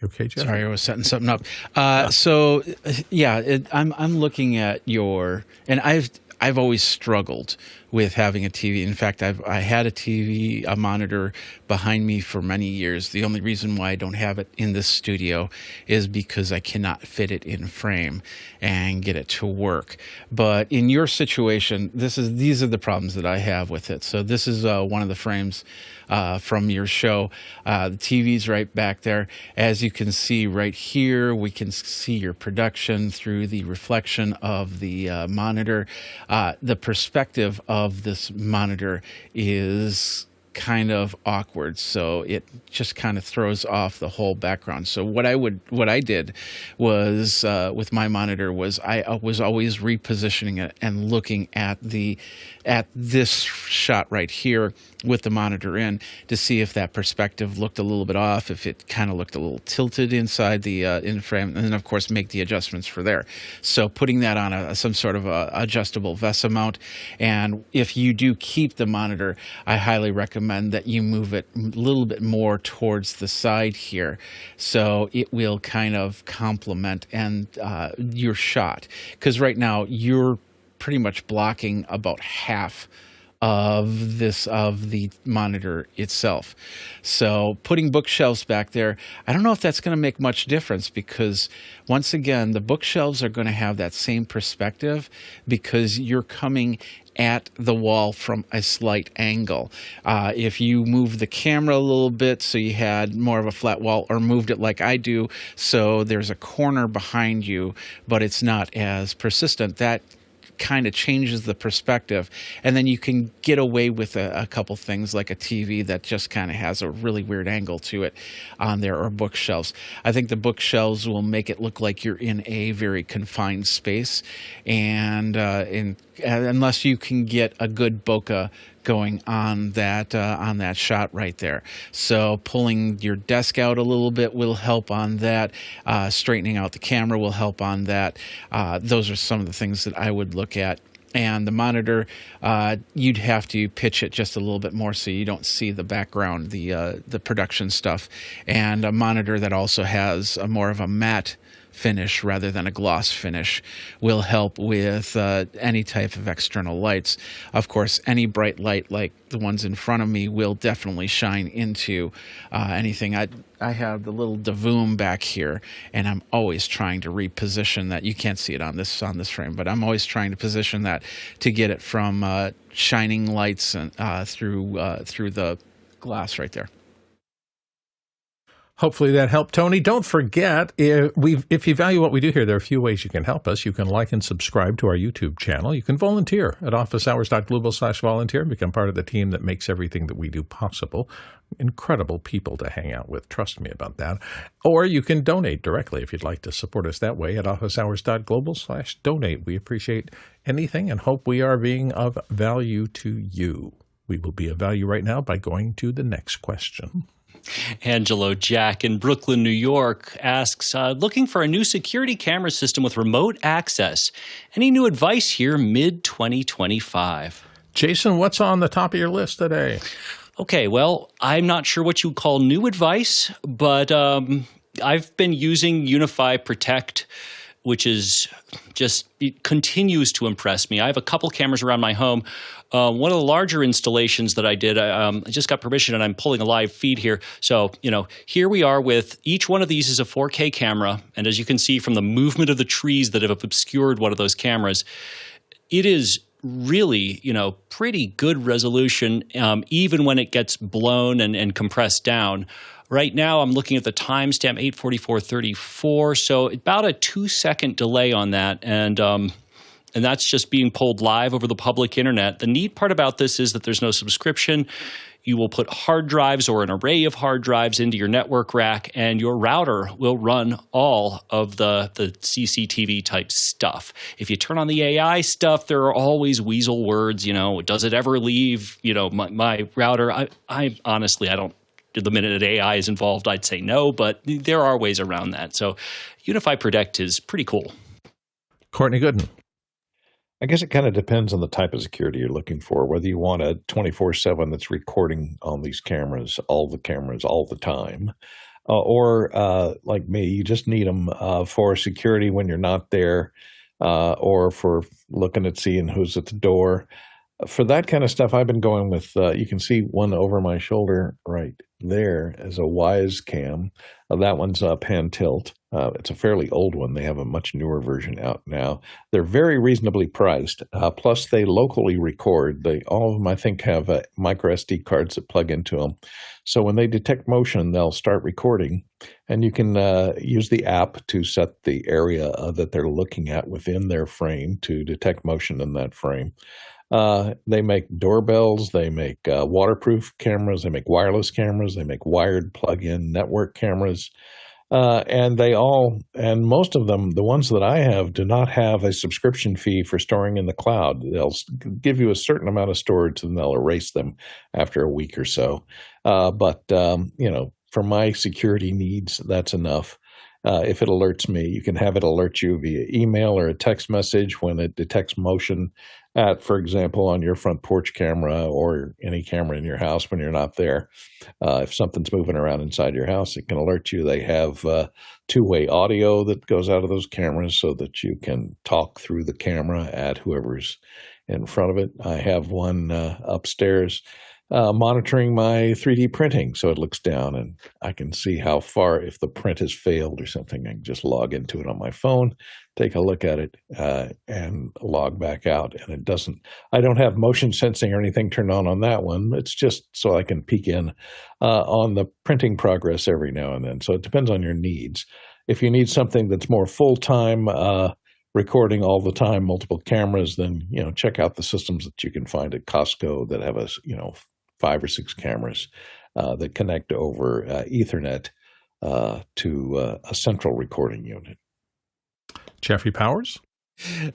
You okay, Jeff? Sorry, I was setting something up. I'm looking at your, and I've always struggled with having a TV. In fact, I had a monitor behind me for many years. The only reason why I don't have it in this studio is because I cannot fit it in frame and get it to work. But in your situation, these are the problems that I have with it. So this is one of the frames from your show. The TV's right back there. As you can see right here, we can see your production through the reflection of the monitor. The perspective of this monitor is kind of awkward, so it just kind of throws off the whole background. So what I did was with my monitor was I was always repositioning it and looking at this shot right here with the monitor in to see if that perspective looked a little bit off, if it kind of looked a little tilted inside the in frame, and then of course make the adjustments for there. So putting that on some sort of a adjustable VESA mount, and if you do keep the monitor, I highly recommend that you move it a little bit more towards the side here, so it will kind of complement and your shot, because right now you're pretty much blocking about half of the monitor itself. So putting bookshelves back there, I don't know if that's going to make much difference, because once again, the bookshelves are going to have that same perspective because you're coming at the wall from a slight angle. If you move the camera a little bit so you had more of a flat wall, or moved it like I do so there's a corner behind you but it's not as persistent, that kind of changes the perspective, and then you can get away with a couple things like a TV that just kind of has a really weird angle to it on there, or bookshelves. I think the bookshelves will make it look like you're in a very confined space, and unless you can get a good bokeh going on that shot right there. So pulling your desk out a little bit will help on that. Straightening out the camera will help on that. Those are some of the things that I would look at. And the monitor, you'd have to pitch it just a little bit more so you don't see the background, the production stuff. And a monitor that also has more of a matte finish rather than a gloss finish will help with any type of external lights. Of course, any bright light like the ones in front of me will definitely shine into anything. I have the little Davoom back here, and I'm always trying to reposition that. You can't see it on this frame, but I'm always trying to position that to get it from shining lights and through the glass right there. Hopefully that helped, Tony. Don't forget, if you value what we do here, there are a few ways you can help us. You can like and subscribe to our YouTube channel. You can volunteer at officehours.global/volunteer and become part of the team that makes everything that we do possible. Incredible people to hang out with. Trust me about that. Or you can donate directly if you'd like to support us that way at officehours.global/donate. We appreciate anything and hope we are being of value to you. We will be of value right now by going to the next question. Angelo Jack in Brooklyn, New York asks, looking for a new security camera system with remote access. Any new advice here mid-2025? Jason, what's on the top of your list today? Okay, well, I'm not sure what you call new advice, but I've been using Unify Protect which is just, it continues to impress me. I have a couple cameras around my home. One of the larger installations that I did, I just got permission and I'm pulling a live feed here. So, here we are with each one of these is a 4K camera. And as you can see from the movement of the trees that have obscured one of those cameras, it is really, pretty good resolution, even when it gets blown and compressed down. Right now, I'm looking at the timestamp 8:44:34, so about a 2-second delay on that, and that's just being pulled live over the public internet. The neat part about this is that there's no subscription. You will put hard drives or an array of hard drives into your network rack, and your router will run all of the CCTV type stuff. If you turn on the AI stuff, there are always weasel words. Does it ever leave? My router. I honestly, I don't. The minute AI is involved, I'd say no, but there are ways around that. So Unify Protect is pretty cool. Courtney Gooden. I guess it kind of depends on the type of security you're looking for, whether you want a 24/7 that's recording on these cameras all the time, or like me, you just need them for security when you're not there, or for looking at seeing who's at the door. For that kind of stuff, I've been going with, you can see one over my shoulder right there as a Wise cam. That one's pan tilt. It's a fairly old one. They have a much newer version out now. They're very reasonably priced. Plus, they locally record. All of them, I think, have micro SD cards that plug into them. So when they detect motion, they'll start recording. And you can use the app to set the area that they're looking at within their frame to detect motion in that frame. They make doorbells, they make waterproof cameras, they make wireless cameras, they make wired plug-in network cameras, and most of them, the ones that I have, do not have a subscription fee for storing in the cloud. They'll give you a certain amount of storage and they'll erase them after a week or so. But for my security needs, that's enough. If it alerts me, you can have it alert you via email or a text message when it detects motion at, for example, on your front porch camera or any camera in your house when you're not there. If something's moving around inside your house, it can alert you. They have two-way audio that goes out of those cameras so that you can talk through the camera at whoever's in front of it. I have one upstairs monitoring my 3D printing. So it looks down and I can see how far, if the print has failed or something, I can just log into it on my phone, take a look at it, and log back out. And I don't have motion sensing or anything turned on that one. It's just so I can peek in on the printing progress every now and then. So it depends on your needs. If you need something that's more full-time, recording all the time, multiple cameras, then, check out the systems that you can find at Costco that have 5 or 6 cameras that connect over Ethernet to a central recording unit. Jeffrey Powers?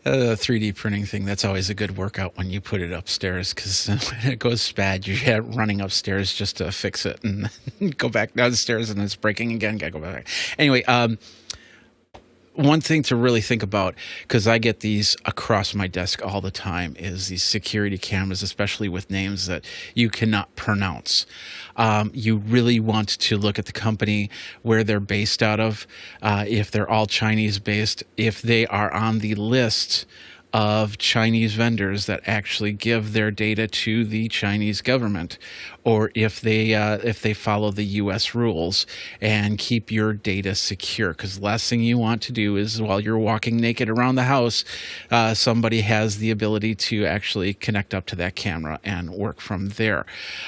The 3D printing thing, that's always a good workout when you put it upstairs, because when it goes bad, you're running upstairs just to fix it and go back downstairs and it's breaking again, gotta go back. Anyway, one thing to really think about, because I get these across my desk all the time, is these security cameras, especially with names that you cannot pronounce. You really want to look at the company, where they're based out of, if they're all Chinese based, if they are on the list of Chinese vendors that actually give their data to the Chinese government, or if they follow the U.S. rules and keep your data secure. Because the last thing you want to do is, while you're walking naked around the house, somebody has the ability to actually connect up to that camera and work from there.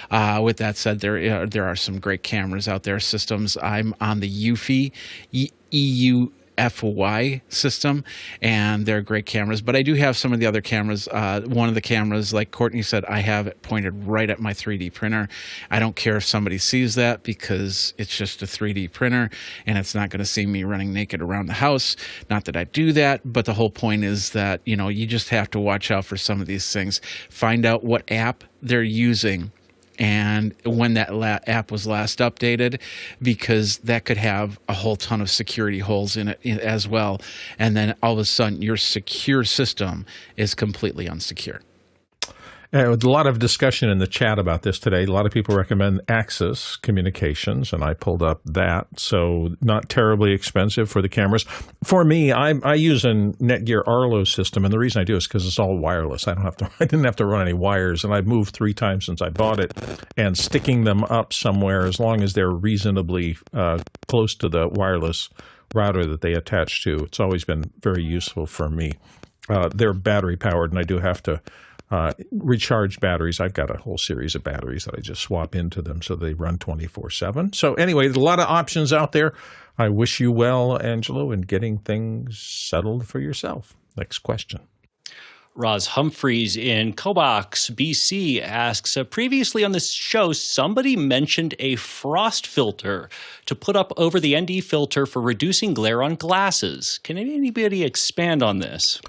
With that said, there are some great cameras out there, systems. I'm on the UFI, FY system, and they're great cameras. But I do have some of the other cameras. One of the cameras, like Courtney said, I have it pointed right at my 3D printer. I don't care if somebody sees that, because it's just a 3D printer and it's not going to see me running naked around the house. Not that I do that, but the whole point is that, you just have to watch out for some of these things. Find out what app they're using and when that app was last updated, because that could have a whole ton of security holes in it as well. And then all of a sudden, your secure system is completely unsecure. With a lot of discussion in the chat about this today. A lot of people recommend Axis Communications, and I pulled up that. So not terribly expensive for the cameras. For me, I use a Netgear Arlo system, and the reason I do is because it's all wireless. I didn't have to run any wires, and I've moved 3 times since I bought it. And sticking them up somewhere, as long as they're reasonably close to the wireless router that they attach to, it's always been very useful for me. They're battery powered, and I do have to recharge batteries. I've got a whole series of batteries that I just swap into them so they run 24/7. So anyway, there's a lot of options out there. I wish you well, Angelo, in getting things settled for yourself. Next question. Roz Humphreys in Cobox, BC asks, previously on this show, somebody mentioned a frost filter to put up over the ND filter for reducing glare on glasses. Can anybody expand on this?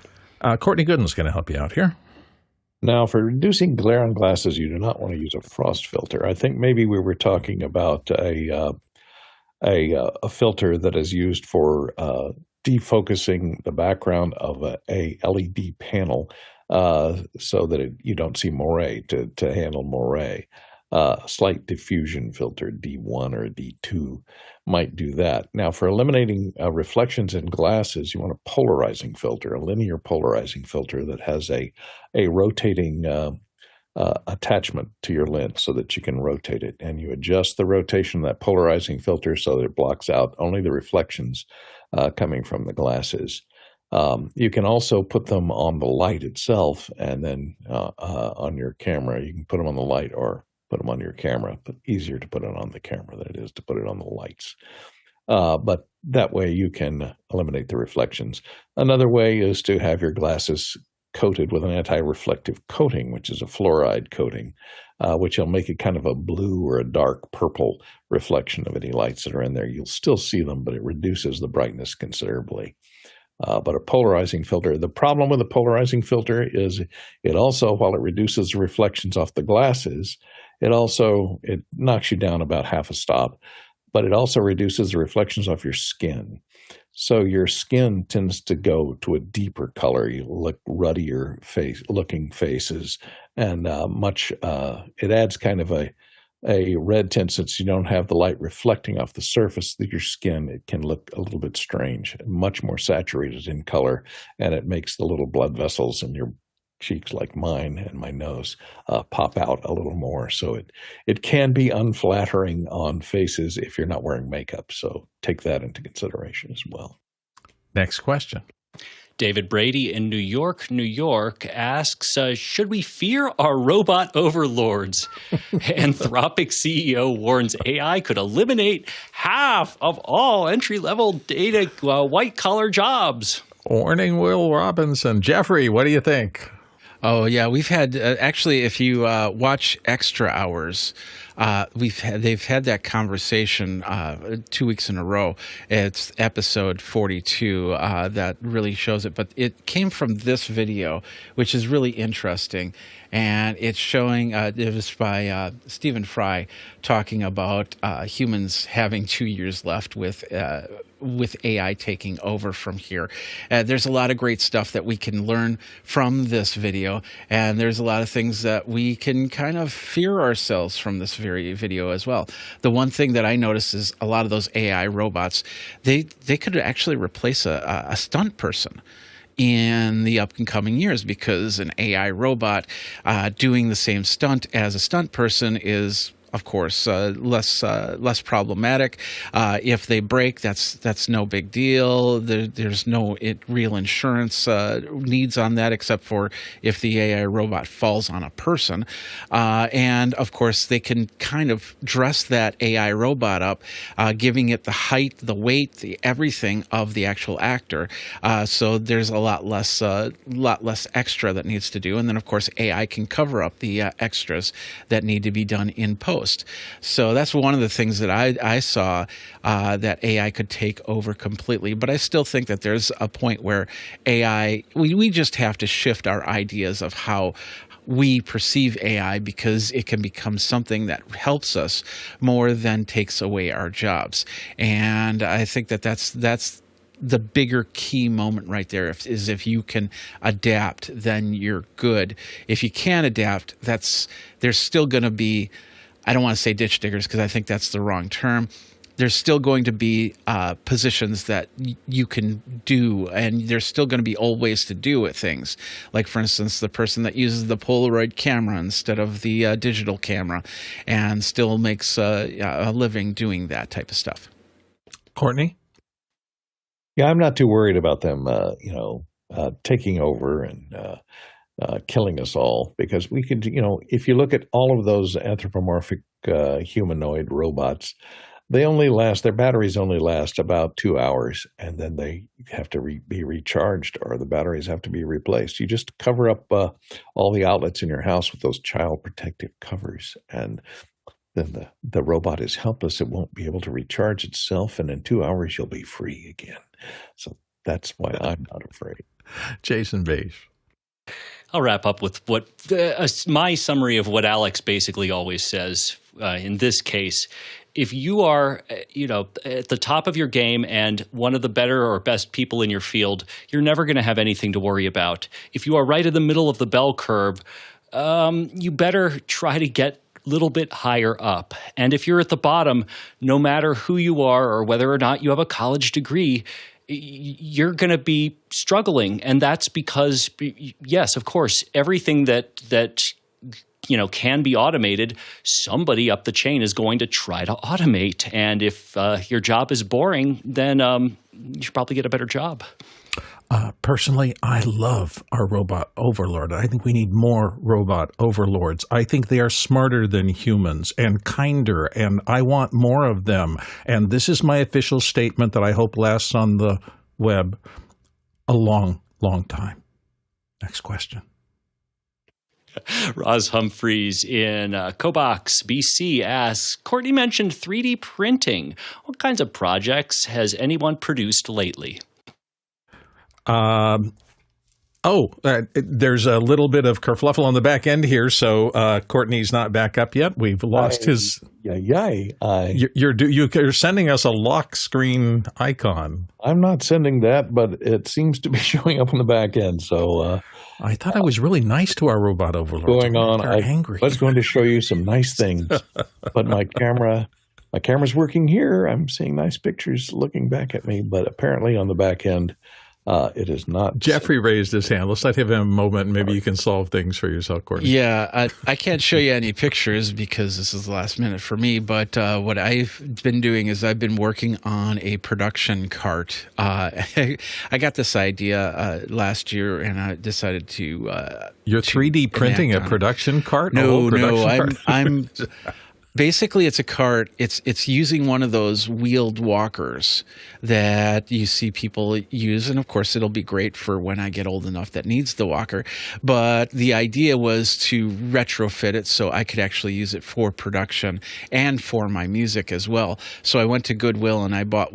Courtney Gooden's going to help you out here. Now, for reducing glare on glasses, you do not want to use a frost filter. I think maybe we were talking about a filter that is used for defocusing the background of a LED panel so that you don't see moire, to handle moire. Slight diffusion filter, D1 or D2, might do that. Now, for eliminating reflections in glasses, you want a polarizing filter, a linear polarizing filter that has a rotating attachment to your lens so that you can rotate it. And you adjust the rotation of that polarizing filter so that it blocks out only the reflections coming from the glasses. You can also put them on the light itself, and then on your camera. You can put them on the light or put them on your camera, but easier to put it on the camera than it is to put it on the lights. But that way you can eliminate the reflections. Another way is to have your glasses coated with an anti-reflective coating, which is a fluoride coating, which will make it kind of a blue or a dark purple reflection of any lights that are in there. You'll still see them, but it reduces the brightness considerably. But a polarizing filter, the problem with a polarizing filter is it also, while it reduces the reflections off the glasses, it knocks you down about half a stop, but it also reduces the reflections off your skin. So your skin tends to go to a deeper color. You look ruddier looking faces, and it adds kind of a red tint. Since you don't have the light reflecting off the surface of your skin, it can look a little bit strange, much more saturated in color, and it makes the little blood vessels in your cheeks, like mine and my nose, pop out a little more. So it can be unflattering on faces if you're not wearing makeup. So take that into consideration as well. Next question. David Brady in New York, New York asks, should we fear our robot overlords? Anthropic CEO warns AI could eliminate half of all entry-level data white-collar jobs. Warning, Will Robinson. Jeffrey, what do you think? Oh, yeah. We've had, actually, if you watch Extra Hours, they've had that conversation 2 weeks in a row. It's episode 42 that really shows it. But it came from this video, which is really interesting. And it's showing, it was by Stephen Fry, talking about humans having 2 years left with AI taking over from here. There's a lot of great stuff that we can learn from this video, and there's a lot of things that we can kind of fear ourselves from this very video as well. The one thing that I noticed is a lot of those AI robots, they could actually replace a stunt person in the upcoming years, because an AI robot doing the same stunt as a stunt person is, of course, less problematic. If they break, that's no big deal. There's no real insurance needs on that, except for if the AI robot falls on a person. And of course, they can kind of dress that AI robot up, giving it the height, the weight, the everything of the actual actor. So there's a lot less extra that needs to do. And then, of course, AI can cover up the extras that need to be done in post. So that's one of the things that I saw that AI could take over completely. But I still think that there's a point where AI, we just have to shift our ideas of how we perceive AI, because it can become something that helps us more than takes away our jobs. And I think that that's the bigger key moment right there. If you can adapt, then you're good. If you can't adapt, there's still going to be, I don't want to say ditch diggers because I think that's the wrong term. There's still going to be positions that you can do, and there's still going to be old ways to do it, things. Like, for instance, the person that uses the Polaroid camera instead of the digital camera and still makes a living doing that type of stuff. Courtney? Yeah, I'm not too worried about them, taking over and killing us all, because we could, if you look at all of those anthropomorphic humanoid robots, their batteries only last about 2 hours, and then they have to be recharged, or the batteries have to be replaced. You just cover up all the outlets in your house with those child protective covers, and then the robot is helpless. It won't be able to recharge itself, and in 2 hours you'll be free again. So that's why I'm not afraid. Jason Beige. I'll wrap up with my summary of what Alex basically always says. In this case, if you are, at the top of your game and one of the better or best people in your field, you're never going to have anything to worry about. If you are right in the middle of the bell curve, you better try to get a little bit higher up. And if you're at the bottom, no matter who you are or whether or not you have a college degree, you're going to be struggling. And that's because, yes, of course, everything that can be automated, somebody up the chain is going to try to automate. And if your job is boring, then you should probably get a better job. Personally, I love our robot overlord. I think we need more robot overlords. I think they are smarter than humans and kinder, and I want more of them. And this is my official statement that I hope lasts on the web a long, long time. Next question. Roz Humphreys in Cobox, BC asks, Courtney mentioned 3D printing. What kinds of projects has anyone produced lately? There's a little bit of kerfluffle on the back end here, so Courtney's not back up yet. We've lost his. You're sending us a lock screen icon. I'm not sending that, but it seems to be showing up on the back end. So I thought I was really nice to our robot overlords. Going on, They're angry. I was going to show you some nice things, but my camera's working here. I'm seeing nice pictures looking back at me, but apparently on the back end, it is not. Jeffrey raised his hand. Let's let him have a moment. Maybe you can solve things for yourself, Courtney. Yeah, I can't show you any pictures because this is the last minute for me. But what I've been doing is I've been working on a production cart. I got this idea last year, and I decided to. You're 3D printing a production cart? No, I'm. Basically, it's a cart. It's using one of those wheeled walkers that you see people use, and of course, it'll be great for when I get old enough that needs the walker. But the idea was to retrofit it so I could actually use it for production and for my music as well. So I went to Goodwill and I bought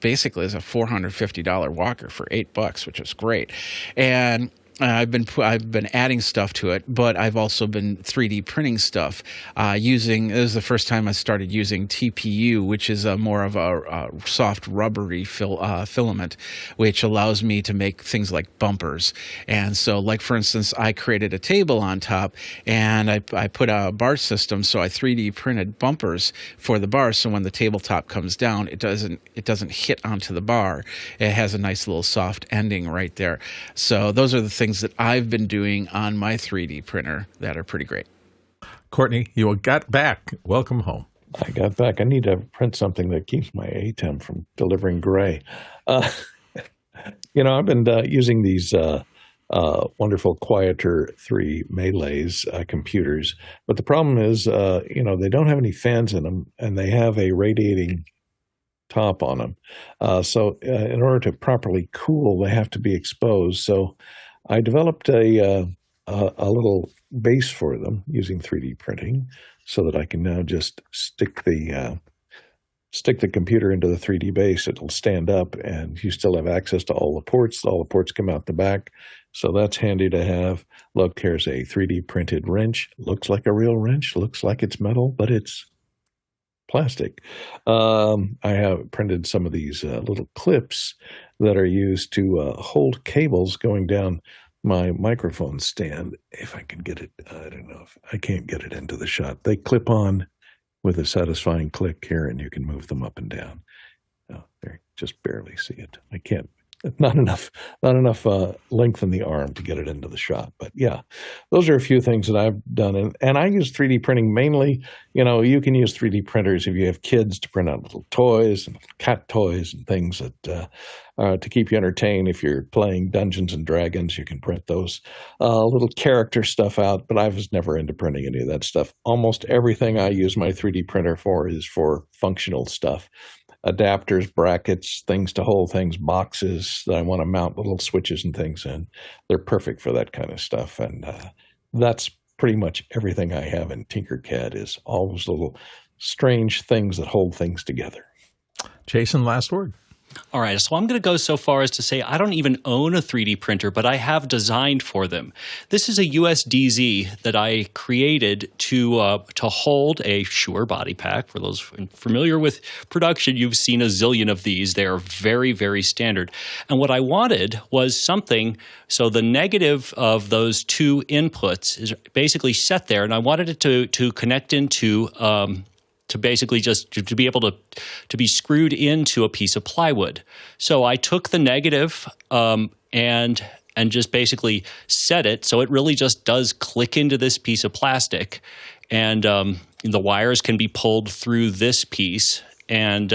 basically as a $450 walker for $8, which was great. And I've been adding stuff to it, but I've also been 3D printing stuff. This is the first time I started using TPU, which is more of a soft rubbery filament, which allows me to make things like bumpers. And so, like for instance, I created a table on top, and I put a bar system, so I 3D printed bumpers for the bar. So when the tabletop comes down, it doesn't hit onto the bar. It has a nice little soft ending right there. So those are the things that I've been doing on my 3D printer that are pretty great. Courtney, you got back. Welcome home. I got back. I need to print something that keeps my ATEM from delivering gray. I've been using these wonderful Quieter 3 Malays computers, but the problem is, they don't have any fans in them, and they have a radiating top on them. So in order to properly cool, they have to be exposed. So I developed a little base for them using 3D printing, so that I can now just stick the computer into the 3D base. It'll stand up, and you still have access to all the ports. All the ports come out the back, so that's handy to have. Look, here's a 3D printed wrench. Looks like a real wrench. Looks like it's metal, but it's plastic. I have printed some of these little clips that are used to hold cables going down my microphone stand. If I can get it, I don't know if I can't get it into the shot. They clip on with a satisfying click here, and you can move them up and down. Oh, there, just barely see it. I can't. Not enough length in the arm to get it into the shot. But yeah, those are a few things that I've done. And I use 3D printing mainly. You know, you can use 3D printers if you have kids to print out little toys and cat toys and things that to keep you entertained. If you're playing Dungeons and Dragons, you can print those little character stuff out. But I was never into printing any of that stuff. Almost everything I use my 3D printer for is for functional stuff. Adapters, brackets, things to hold things, boxes that I want to mount little switches and things in. They're perfect for that kind of stuff. And that's pretty much everything I have in Tinkercad is all those little strange things that hold things together. Jason, last word. All right, so I'm going to go so far as to say I don't even own a 3D printer, but I have designed for them. This is a USDZ that I created to hold a Shure body pack. For those familiar with production, you've seen a zillion of these. They are very, very standard. And what I wanted was something, so the negative of those two inputs is basically set there, and I wanted it to connect into to basically just to be able to be screwed into a piece of plywood. So I took the negative and just basically set it so it really just does click into this piece of plastic, and the wires can be pulled through this piece, and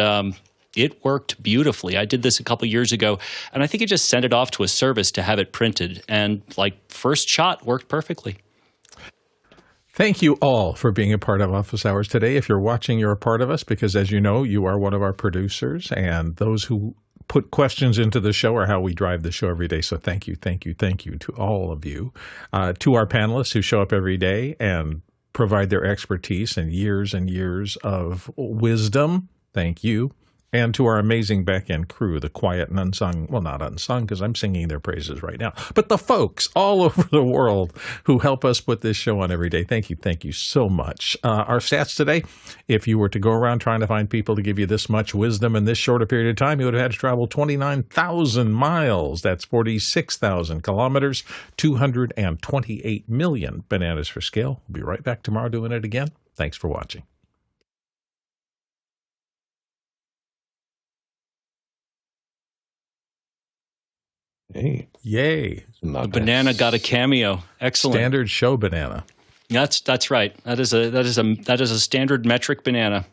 it worked beautifully. I did this a couple years ago, and I think I just sent it off to a service to have it printed, and like first shot worked perfectly. Thank you all for being a part of Office Hours today. If you're watching, you're a part of us because, as you know, you are one of our producers, and those who put questions into the show are how we drive the show every day. So thank you to all of you. To our panelists who show up every day and provide their expertise and years of wisdom, thank you. And to our amazing back-end crew, the quiet and unsung, well, not unsung because I'm singing their praises right now, but the folks all over the world who help us put this show on every day. Thank you so much. Our stats today, if you were to go around trying to find people to give you this much wisdom in this shorter period of time, you would have had to travel 29,000 miles. That's 46,000 kilometers, 228 million bananas for scale. We'll be right back tomorrow doing it again. Thanks for watching. Hey, yay! The banana got a cameo. Excellent. Standard show banana. That's right. That is a standard metric banana.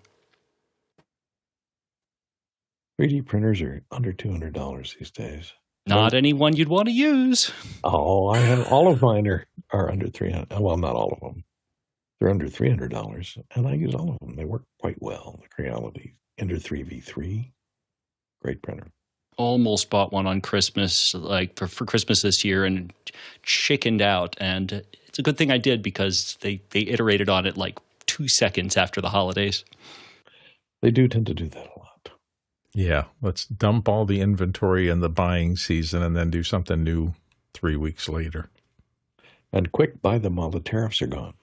3D printers are under $200 these days. Not any one you'd want to use. Oh, I have all of mine are under $300. Well, not all of them. They're under $300, and I use all of them. They work quite well. The Creality Ender 3 V3, great printer. Almost bought one on Christmas, like for Christmas this year, and chickened out. And it's a good thing I did because they iterated on it like 2 seconds after the holidays. They do tend to do that a lot. Yeah, let's dump all the inventory in the buying season and then do something new 3 weeks later. And quick, buy them while the tariffs are gone.